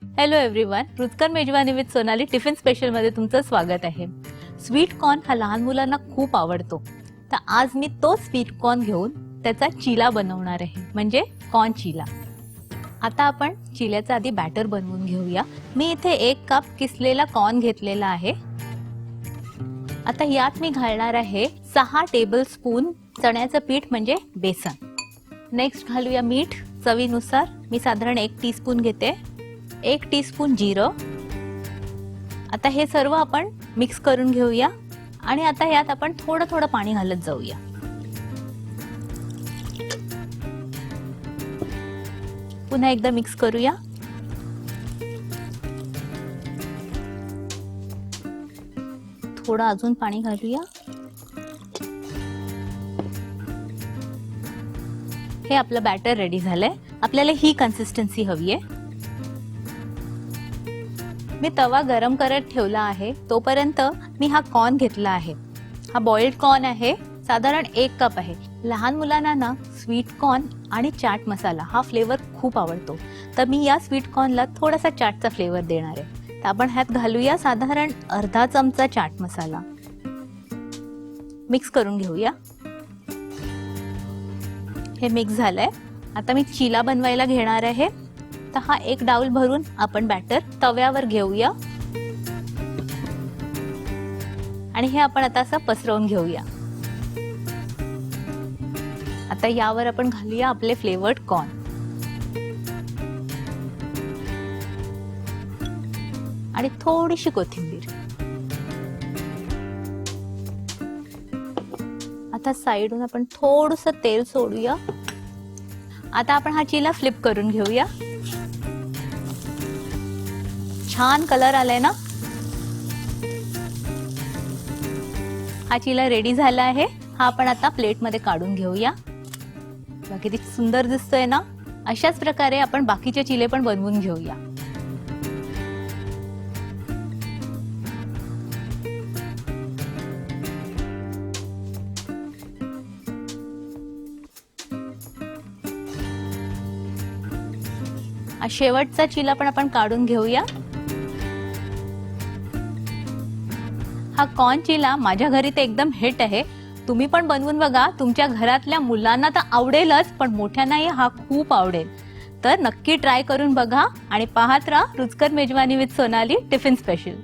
Hello everyone, रुचकर मेजवानी with Sonali tiffin special मध्ये तुमचं स्वागत आहे. स्वीट कॉर्न हा लहान मुलांना खूप आवडतो. तर आज मी तो स्वीट कॉर्न घेऊन त्याचा चिला बनवणार आहे, म्हणजे कॉर्न चिला. आता आपण चिल्याचा आधी बॅटर बनवून घेऊया. मी इथे 1 कप किसलेला कॉर्न घेतलेला आहे. आता यात मी घालणार आहे 6 टेबलस्पून चण्याचं पीठ म्हणजे बेसन. नेक्स्ट घालूया मीठ चवीनुसार. मी साधारण 1 टीस्पून घेते. 1 टीस्पून जिरं. आता हे सर्व आपण मिक्स करून घेऊया आणि आता यात आपण थोडं थोडं पाणी घालत जाऊया. पुन्हा एकदा मिक्स करूया. थोडं अजून पाणी घालूया. हे आपलं बॅटर रेडी झालंय. आपल्याला ही कन्सिस्टन्सी हवी आहे. मी तवा गरम करत ठेवला आहे. तोपर्यंत मी हा कॉर्न घेतला आहे. हा बॉइल्ड कॉर्न आहे. साधारण 1 कप आहे. लहान मुलांना ना स्वीट कॉर्न आणि चाट मसाला हा फ्लेवर खूप आवडतो. तर मी या स्वीट कॉर्नला थोडासा चाटचा फ्लेवर देणार आहे. तर आपण ह्यात घालूया साधारण अर्धा चमचा चाट मसाला. मिक्स करून घेऊया. हे मिक्स झालंय. आता मी चिला बनवायला घेणार आहे. तर हा 1 डाऊल भरून आपण बॅटर तव्यावर घेऊया आणि हे आपण आता असं पसरवून घेऊया. आता यावर आपण घालूया आपले फ्लेवर्ड कॉर्न आणि थोडीशी कोथिंबीर. आता साइडून आपण थोडंसं तेल सोडूया. आता आपण हा चिला फ्लिप करून घेऊया. छान कलर आलाय ना. हा चिला रेडी झाला आहे. हा आपण आता प्लेट मध्ये काढून घेऊया. किती सुंदर दिसतोय ना. अशाच प्रकारे आपण बाकीचे चिले पण बनवून घेऊया. शेवटचा चिला पण आपण काढून घेऊया. हा कॉर्न चिला माझ्या घरी ते एकदम हिट आहे. तुम्ही पण बनवून बघा. तुमच्या घरातल्या मुलांना तर आवडेलच, पण मोठ्यांनाही हा खूप आवडेल. तर नक्की ट्राय करून बघा आणि पाहत राहा रुचकर मेजवानी विथ सोनाली टिफिन स्पेशल.